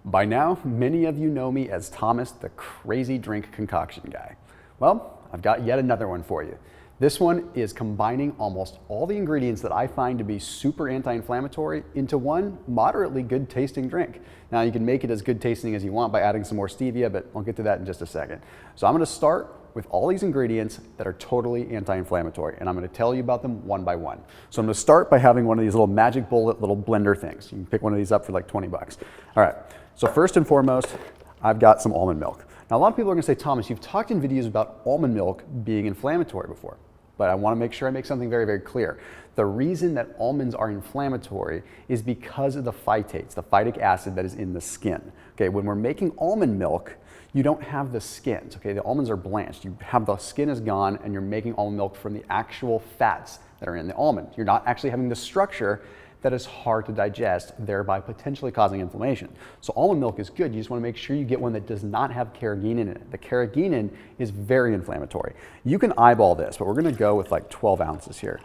By now, many of you know me as Thomas, the crazy drink concoction guy. Well, I've got yet another one for you. This one is combining almost all the ingredients that I find to be super anti-inflammatory into one moderately good tasting drink. Now you can make it as good tasting as you want by adding some more stevia, but I'll get to that in just a second. So I'm going to start with all these ingredients that are totally anti-inflammatory, and I'm going to tell you about them one by one. So I'm going to start by having one of these little magic bullet little blender things. You can pick one of these up for like 20 bucks. All right, so first and foremost, I've got some almond milk. Now a lot of people are going to say, Thomas, you've talked in videos about almond milk being inflammatory before. But I want to make sure I make something very, very clear. The reason that almonds are inflammatory is because of the phytates, the phytic acid that is in the skin. Okay, when we're making almond milk, you don't have the skins. Okay, the almonds are blanched. You have the skin is gone, and you're making almond milk from the actual fats that are in the almond. You're not actually having the structure that is hard to digest, thereby potentially causing inflammation. So almond milk is good. You just want to make sure you get one that does not have carrageenan in it. The carrageenan is very inflammatory. You can eyeball this, but we're going to go with like 12 ounces here.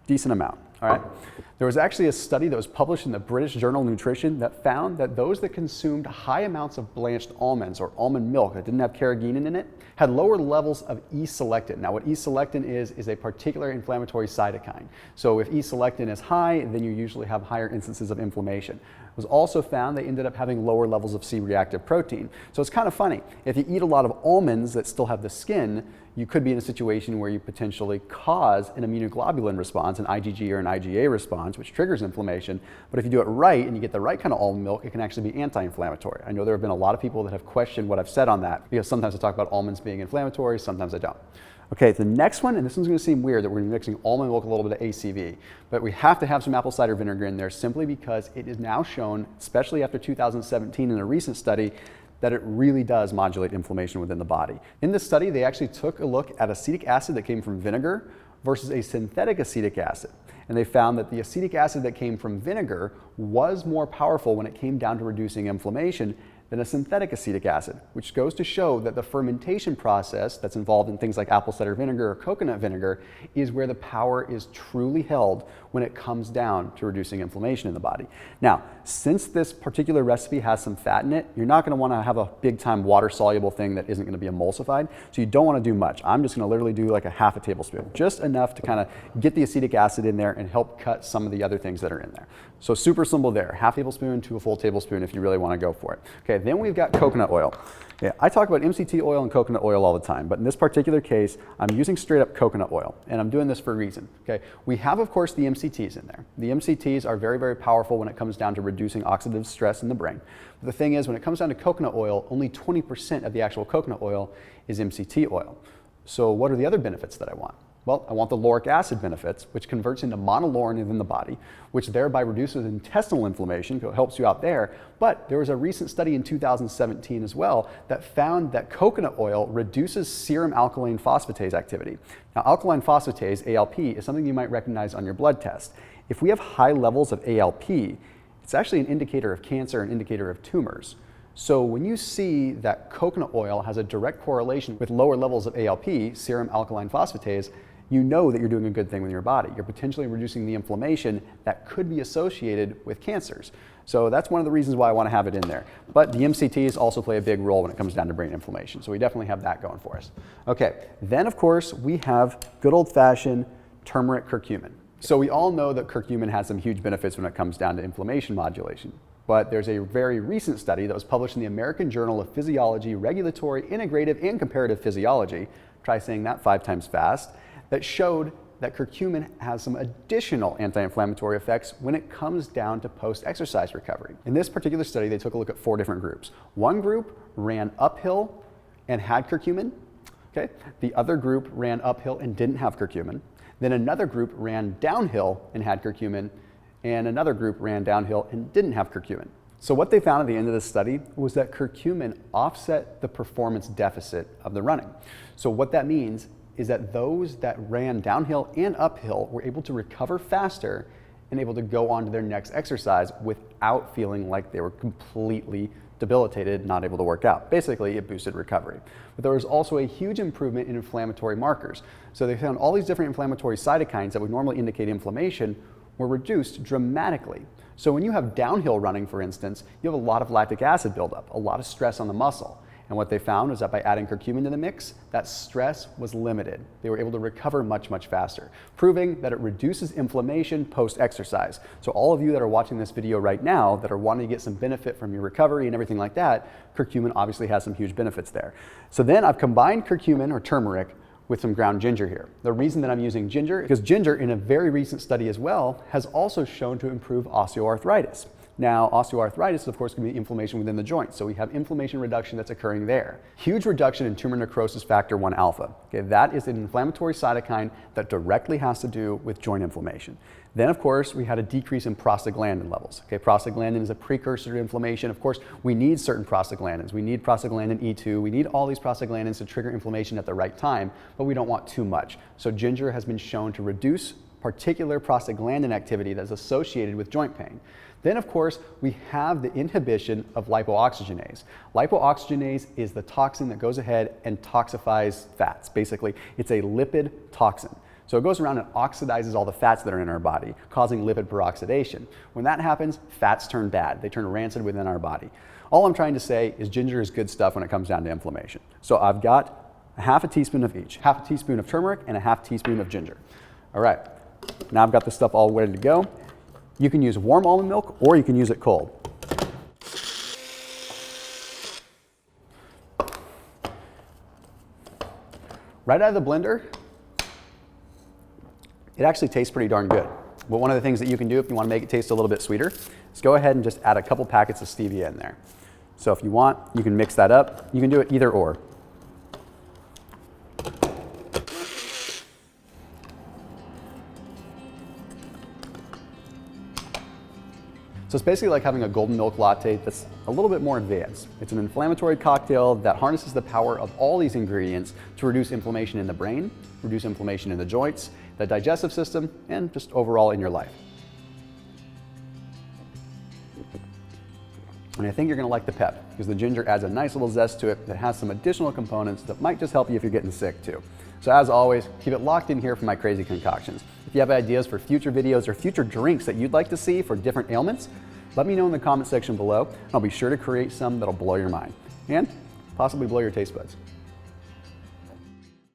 Decent amount. All right. There was actually a study that was published in the British Journal of Nutrition that found that those that consumed high amounts of blanched almonds or almond milk that didn't have carrageenan in it had lower levels of E-selectin. Now what E-selectin is a particular inflammatory cytokine. So if E-selectin is high, then you usually have higher instances of inflammation. It was also found they ended up having lower levels of C-reactive protein. So it's kind of funny. If you eat a lot of almonds that still have the skin, you could be in a situation where you potentially cause an immunoglobulin response, an IgG or an IgA response, which triggers inflammation. But if you do it right and you get the right kind of almond milk, it can actually be anti-inflammatory. I know there have been a lot of people that have questioned what I've said on that, because sometimes I talk about almonds being inflammatory, sometimes I don't. Okay, the next one, and this one's going to seem weird that we're going to be mixing almond milk with a little bit of ACV, but we have to have some apple cider vinegar in there simply because it is now shown, especially after 2017 in a recent study, that it really does modulate inflammation within the body. In this study, they actually took a look at acetic acid that came from vinegar versus a synthetic acetic acid. And they found that the acetic acid that came from vinegar was more powerful when it came down to reducing inflammation than a synthetic acetic acid, which goes to show that the fermentation process that's involved in things like apple cider vinegar or coconut vinegar is where the power is truly held when it comes down to reducing inflammation in the body. Now, since this particular recipe has some fat in it, you're not going to want to have a big time water soluble thing that isn't going to be emulsified, so you don't want to do much. I'm just going to literally do like a half a tablespoon, just enough to kind of get the acetic acid in there and help cut some of the other things that are in there. So super simple there, half tablespoon to a full tablespoon if you really want to go for it. Okay, then we've got coconut oil. Yeah, I talk about MCT oil and coconut oil all the time, but in this particular case, I'm using straight up coconut oil, and I'm doing this for a reason. Okay, we have, of course, the MCTs in there. The MCTs are very, very powerful when it comes down to reducing oxidative stress in the brain. But the thing is, when it comes down to coconut oil, only 20% of the actual coconut oil is MCT oil. So what are the other benefits that I want? Well, I want the lauric acid benefits, which converts into monolaurin within the body, which thereby reduces intestinal inflammation, so it helps you out there. But there was a recent study in 2017 as well that found that coconut oil reduces serum alkaline phosphatase activity. Now, alkaline phosphatase, ALP, is something you might recognize on your blood test. If we have high levels of ALP, it's actually an indicator of cancer, an indicator of tumors. So when you see that coconut oil has a direct correlation with lower levels of ALP, serum alkaline phosphatase, you know that you're doing a good thing with your body. You're potentially reducing the inflammation that could be associated with cancers. So that's one of the reasons why I want to have it in there. But the MCTs also play a big role when it comes down to brain inflammation. So we definitely have that going for us. Okay, then of course we have good old-fashioned turmeric curcumin. So we all know that curcumin has some huge benefits when it comes down to inflammation modulation. But there's a very recent study that was published in the American Journal of Physiology, Regulatory, Integrative, and Comparative Physiology, try saying that 5 times fast, that showed that curcumin has some additional anti-inflammatory effects when it comes down to post-exercise recovery. In this particular study, they took a look at 4 different groups. One group ran uphill and had curcumin. Okay. The other group ran uphill and didn't have curcumin. Then another group ran downhill and had curcumin, and another group ran downhill and didn't have curcumin. So what they found at the end of the study was that curcumin offset the performance deficit of the running. So what that means is that those that ran downhill and uphill were able to recover faster and able to go on to their next exercise without feeling like they were completely debilitated, not able to work out. Basically, it boosted recovery. But there was also a huge improvement in inflammatory markers. So they found all these different inflammatory cytokines that would normally indicate inflammation were reduced dramatically. So when you have downhill running, for instance, you have a lot of lactic acid buildup, a lot of stress on the muscle. And what they found was that by adding curcumin to the mix, that stress was limited. They were able to recover much, much faster, proving that it reduces inflammation post-exercise. So all of you that are watching this video right now that are wanting to get some benefit from your recovery and everything like that, curcumin obviously has some huge benefits there. So then I've combined curcumin or turmeric with some ground ginger here. The reason that I'm using ginger is because ginger, in a very recent study as well, has also shown to improve osteoarthritis. Now, osteoarthritis, of course, can be inflammation within the joint, so we have inflammation reduction that's occurring there. Huge reduction in tumor necrosis factor 1 alpha. Okay, that is an inflammatory cytokine that directly has to do with joint inflammation. Then, of course, we had a decrease in prostaglandin levels. Okay, prostaglandin is a precursor to inflammation. Of course, we need certain prostaglandins. We need prostaglandin E2. We need all these prostaglandins to trigger inflammation at the right time, but we don't want too much. So ginger has been shown to reduce particular prostaglandin activity that's associated with joint pain. Then, of course, we have the inhibition of lipooxygenase. Lipooxygenase is the toxin that goes ahead and toxifies fats. Basically, it's a lipid toxin. So it goes around and oxidizes all the fats that are in our body, causing lipid peroxidation. When that happens, fats turn bad. They turn rancid within our body. All I'm trying to say is ginger is good stuff when it comes down to inflammation. So I've got a half a teaspoon of each, half a teaspoon of turmeric and a half teaspoon of ginger. All right, now I've got this stuff all ready to go. You can use warm almond milk or you can use it cold. Right out of the blender, it actually tastes pretty darn good. But one of the things that you can do if you want to make it taste a little bit sweeter is go ahead and just add a couple packets of stevia in there. So if you want, you can mix that up. You can do it either or. So it's basically like having a golden milk latte that's a little bit more advanced. It's an inflammatory cocktail that harnesses the power of all these ingredients to reduce inflammation in the brain, reduce inflammation in the joints, the digestive system, and just overall in your life. And I think you're going to like the pep because the ginger adds a nice little zest to it that has some additional components that might just help you if you're getting sick too. So as always, keep it locked in here for my crazy concoctions. If you have ideas for future videos or future drinks that you'd like to see for different ailments, let me know in the comment section below. I'll be sure to create some that'll blow your mind and possibly blow your taste buds.